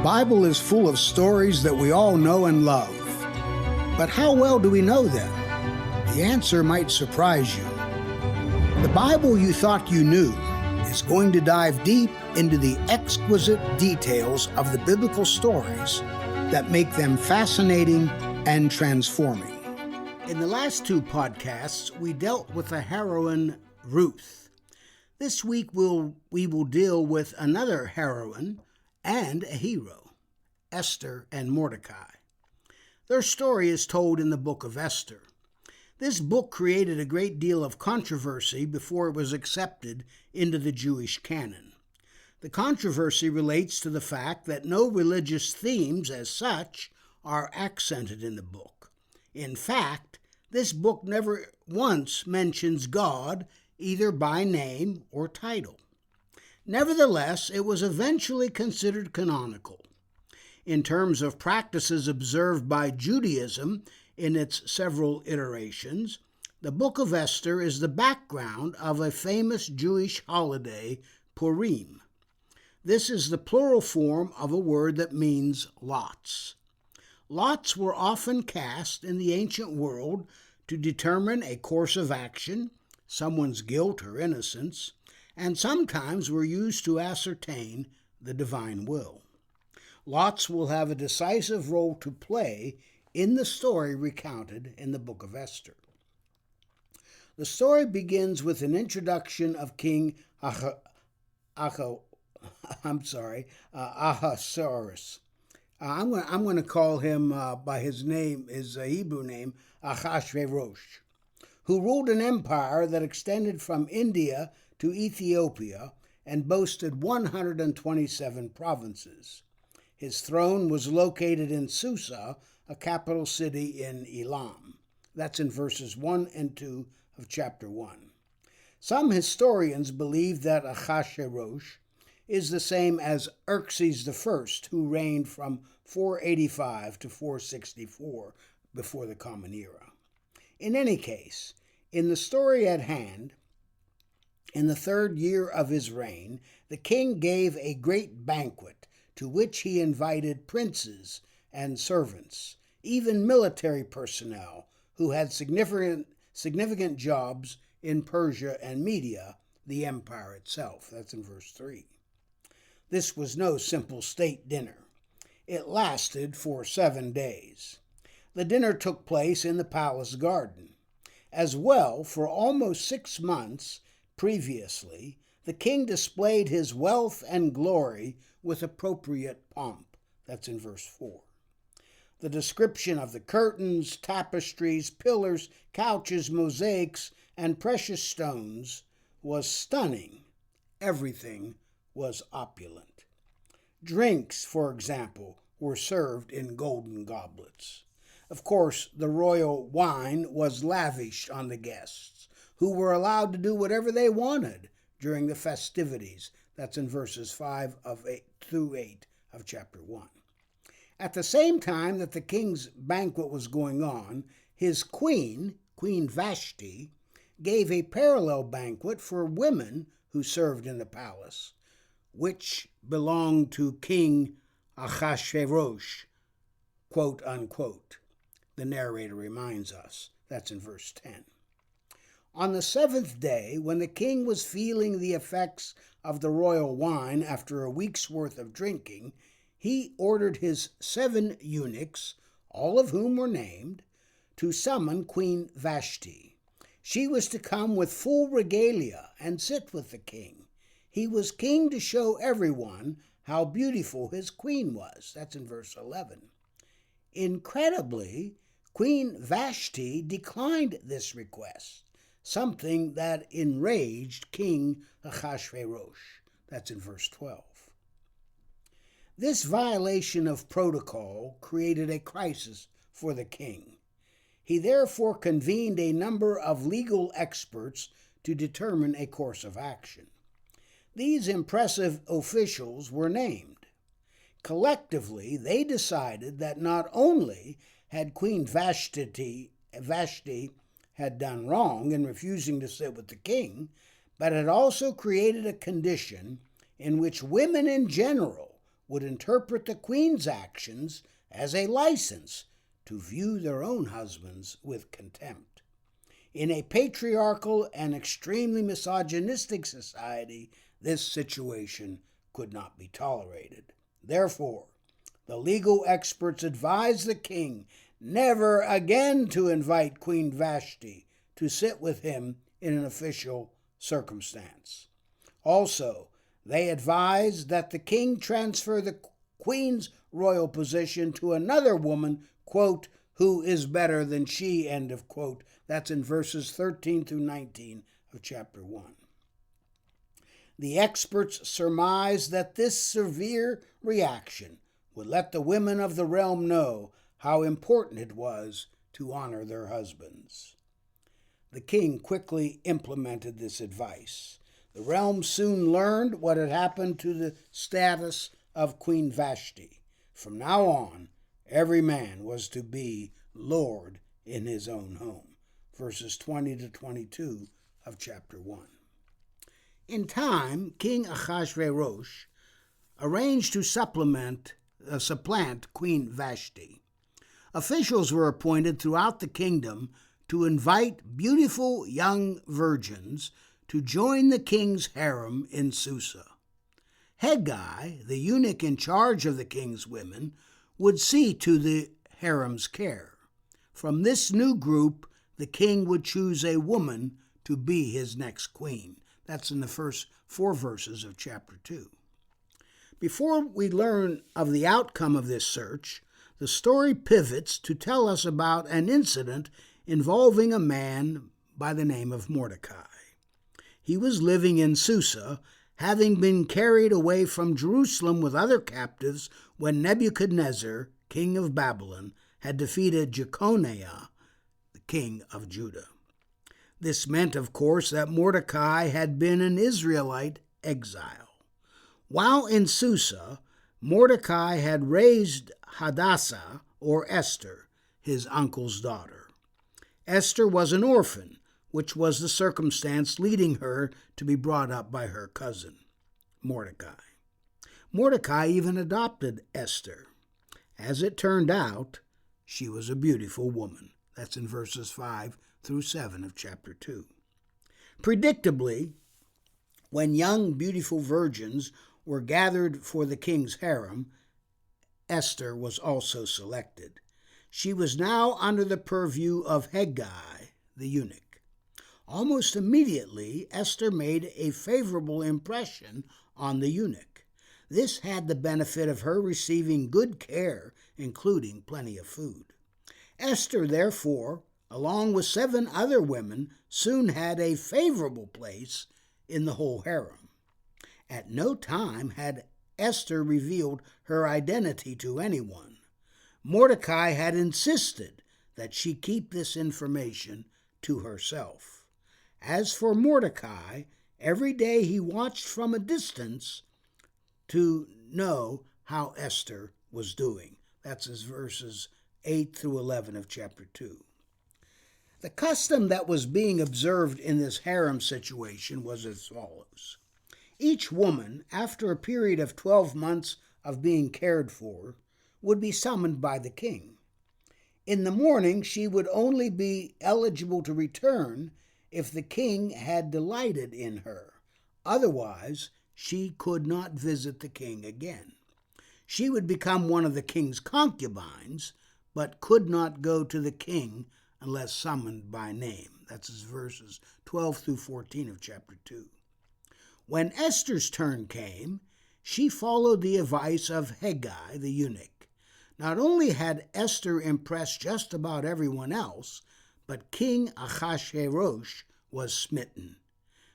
Bible is full of stories that we all know and love. But how well do we know them? The answer might surprise you. The Bible you thought you knew is going to dive deep into the exquisite details of the biblical stories that make them fascinating and transforming. In the last two podcasts, we dealt with the heroine Ruth. This week we will deal with another heroine and a hero, Esther and Mordecai. Their story is told in the Book of Esther. This book created a great deal of controversy before it was accepted into the Jewish canon. The controversy relates to the fact that no religious themes as such are accented in the book. In fact, this book never once mentions God either by name or title. Nevertheless, it was eventually considered canonical. In terms of practices observed by Judaism in its several iterations, the Book of Esther is the background of a famous Jewish holiday, Purim. This is the plural form of a word that means lots. Lots were often cast in the ancient world to determine a course of action, someone's guilt or innocence, and sometimes were used to ascertain the divine will. Lots will have a decisive role to play in the story recounted in the Book of Esther. The story begins with an introduction of King Ahasuerus. I'm going to call him by his name, his Hebrew name, Ahasuerus, who ruled an empire that extended from India to Ethiopia and boasted 127 provinces. His throne was located in Susa, a capital city in Elam. That's in verses 1 and 2 of chapter 1. Some historians believe that Ahasuerus is the same as Xerxes I, who reigned from 485 to 464 before the Common Era. In any case, in the story at hand, in the 3rd year of his reign, the king gave a great banquet to which he invited princes and servants, even military personnel who had significant jobs in Persia and Media, the empire itself. That's in verse 3. This was no simple state dinner. It lasted for 7 days. The dinner took place in the palace garden. As well, for almost 6 months previously, the king displayed his wealth and glory with appropriate pomp. That's in verse 4. The description of the curtains, tapestries, pillars, couches, mosaics, and precious stones was stunning. Everything was opulent. Drinks, for example, were served in golden goblets. Of course, the royal wine was lavished on the guests, who were allowed to do whatever they wanted during the festivities. That's in verses 5 through 8 of chapter 1. At the same time that the king's banquet was going on, his queen, Queen Vashti, gave a parallel banquet for women who served in the palace, which belonged to King Ahasuerus, quote unquote. The narrator reminds us. That's in verse 10. On the 7th day, when the king was feeling the effects of the royal wine after a week's worth of drinking, he ordered his 7 eunuchs, all of whom were named, to summon Queen Vashti. She was to come with full regalia and sit with the king. He was king to show everyone how beautiful his queen was. That's in verse 11. Incredibly, Queen Vashti declined this request, something that enraged King Ahasuerus. That's in verse 12. This violation of protocol created a crisis for the king. He therefore convened a number of legal experts to determine a course of action. These impressive officials were named. Collectively, they decided that not only had Queen Vashti had done wrong in refusing to sit with the king, but had also created a condition in which women in general would interpret the queen's actions as a license to view their own husbands with contempt. In a patriarchal and extremely misogynistic society, this situation could not be tolerated. Therefore, the legal experts advised the king never again to invite Queen Vashti to sit with him in an official circumstance. Also, they advised that the king transfer the queen's royal position to another woman, quote, who is better than she, end of quote. That's in verses 13 through 19 of chapter 1. The experts surmised that this severe reaction would let the women of the realm know how important it was to honor their husbands. The king quickly implemented this advice. The realm soon learned what had happened to the status of Queen Vashti. From now on, every man was to be lord in his own home. Verses 20 to 22 of chapter 1. In time, King Ahasuerus arranged to supplant Queen Vashti. Officials were appointed throughout the kingdom to invite beautiful young virgins to join the king's harem in Susa. Hegai, the eunuch in charge of the king's women, would see to the harem's care. From this new group, the king would choose a woman to be his next queen. That's in the first 4 verses of chapter 2. Before we learn of the outcome of this search, the story pivots to tell us about an incident involving a man by the name of Mordecai. He was living in Susa, having been carried away from Jerusalem with other captives when Nebuchadnezzar, king of Babylon, had defeated Jeconiah, the king of Judah. This meant, of course, that Mordecai had been an Israelite exile. While in Susa, Mordecai had raised Hadassah, or Esther, his uncle's daughter. Esther was an orphan, which was the circumstance leading her to be brought up by her cousin, Mordecai. Mordecai even adopted Esther. As it turned out, she was a beautiful woman. That's in verses 5 through 7 of chapter 2. Predictably, when young, beautiful virgins were gathered for the king's harem, Esther was also selected. She was now under the purview of Hegai, the eunuch. Almost immediately, Esther made a favorable impression on the eunuch. This had the benefit of her receiving good care, including plenty of food. Esther, therefore, along with 7 other women, soon had a favorable place in the whole harem. At no time had Esther revealed her identity to anyone. Mordecai had insisted that she keep this information to herself. As for Mordecai, every day he watched from a distance to know how Esther was doing. That's his verses 8 through 11 of chapter 2. The custom that was being observed in this harem situation was as follows. Each woman, after a period of 12 months of being cared for, would be summoned by the king. In the morning, she would only be eligible to return if the king had delighted in her. Otherwise, she could not visit the king again. She would become one of the king's concubines, but could not go to the king unless summoned by name. That's his verses 12 through 14 of chapter 2. When Esther's turn came, she followed the advice of Hegai, the eunuch. Not only had Esther impressed just about everyone else, but King Ahasuerus was smitten.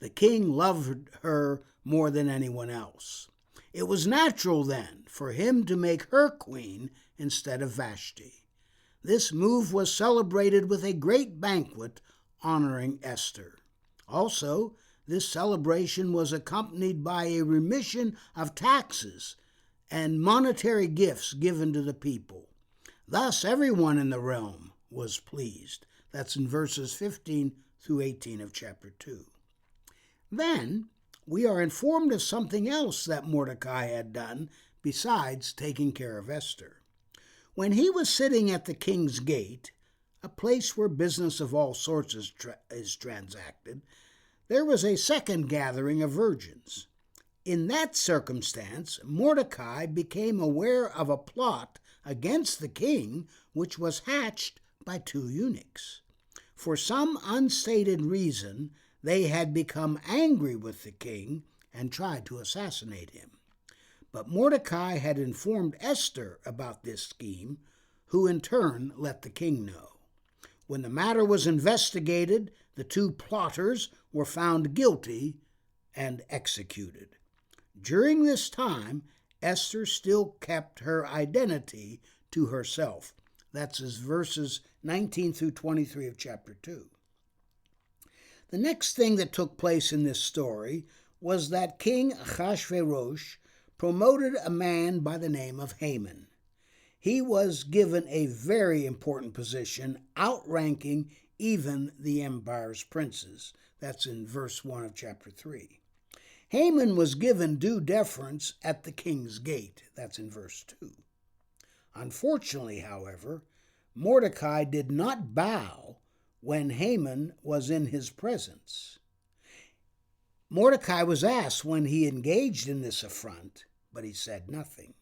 The king loved her more than anyone else. It was natural, then, for him to make her queen instead of Vashti. This move was celebrated with a great banquet honoring Esther. Also, this celebration was accompanied by a remission of taxes and monetary gifts given to the people. Thus, everyone in the realm was pleased. That's in verses 15 through 18 of chapter 2. Then, we are informed of something else that Mordecai had done besides taking care of Esther. When he was sitting at the king's gate, a place where business of all sorts is transacted, there was a second gathering of virgins. In that circumstance, Mordecai became aware of a plot against the king which was hatched by two eunuchs. For some unstated reason, they had become angry with the king and tried to assassinate him. But Mordecai had informed Esther about this scheme, who in turn let the king know. When the matter was investigated, the two plotters were found guilty and executed. During this time, Esther still kept her identity to herself. That's as verses 19 through 23 of chapter 2. The next thing that took place in this story was that King Ahasuerus promoted a man by the name of Haman. He was given a very important position, outranking even the empire's princes. That's in verse 1 of chapter 3. Haman was given due deference at the king's gate. That's in verse 2. Unfortunately, however, Mordecai did not bow when Haman was in his presence. Mordecai was asked when he engaged in this affront, but he said nothing.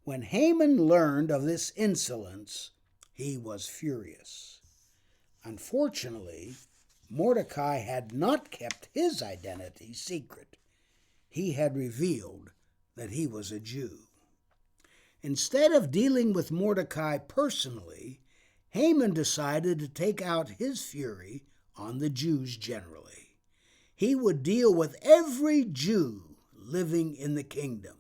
When Haman learned of this insolence, he was furious. Unfortunately, Mordecai had not kept his identity secret. He had revealed that he was a Jew. Instead of dealing with Mordecai personally, Haman decided to take out his fury on the Jews generally. He would deal with every Jew living in the kingdom.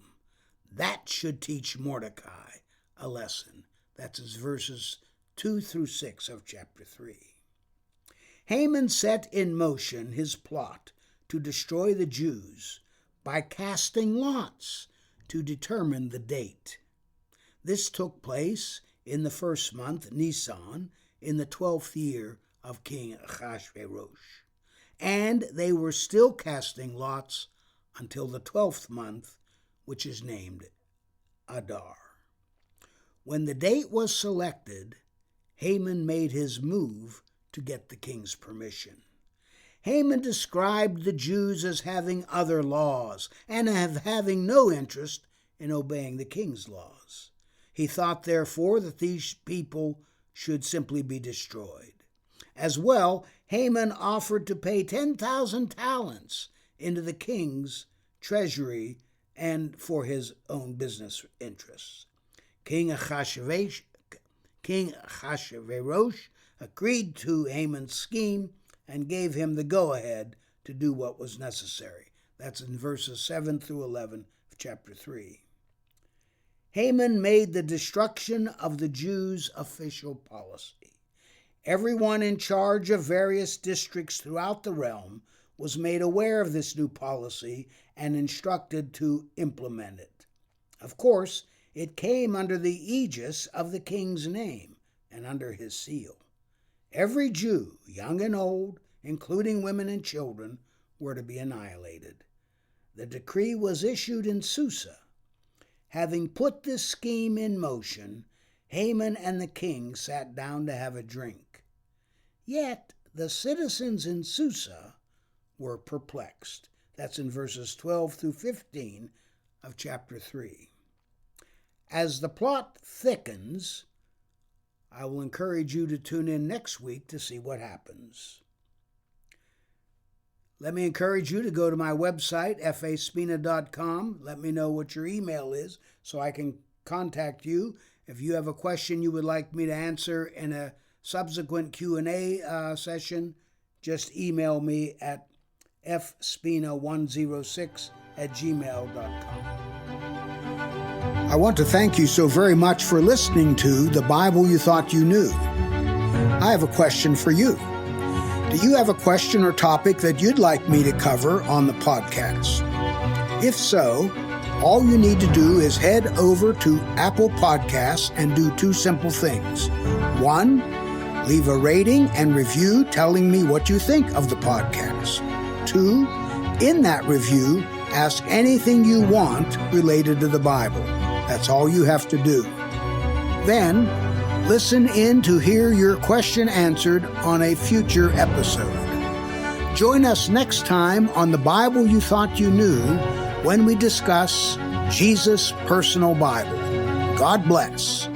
That should teach Mordecai a lesson. That's his verses 2 through 6 of chapter 3. Haman set in motion his plot to destroy the Jews by casting lots to determine the date. This took place in the first month, Nisan, in the 12th year of King Ahasuerus. And they were still casting lots until the 12th month, which is named Adar. When the date was selected, Haman made his move to get the king's permission. Haman described the Jews as having other laws and having no interest in obeying the king's laws. He thought, therefore, that these people should simply be destroyed. As well, Haman offered to pay 10,000 talents into the king's treasury and for his own business interests. King Ahasuerus agreed to Haman's scheme and gave him the go-ahead to do what was necessary. That's in verses 7 through 11 of chapter 3. Haman made the destruction of the Jews official policy. Everyone in charge of various districts throughout the realm was made aware of this new policy and instructed to implement it. Of course, it came under the aegis of the king's name and under his seal. Every Jew, young and old, including women and children, were to be annihilated. The decree was issued in Susa. Having put this scheme in motion, Haman and the king sat down to have a drink. Yet the citizens in Susa were perplexed. That's in verses 12 through 15 of chapter 3. As the plot thickens, I will encourage you to tune in next week to see what happens. Let me encourage you to go to my website, faspina.com. Let me know what your email is so I can contact you. If you have a question you would like me to answer in a subsequent Q&A session, just email me at fspina106@gmail.com. I want to thank you so very much for listening to The Bible You Thought You Knew. I have a question for you. Do you have a question or topic that you'd like me to cover on the podcast? If so, all you need to do is head over to Apple Podcasts and do two simple things. One, leave a rating and review telling me what you think of the podcast. Two, in that review, Ask anything you want related to the Bible. That's all you have to do. Then, listen in to hear your question answered on a future episode. Join us next time on The Bible You Thought You Knew when we discuss Jesus' personal Bible. God bless.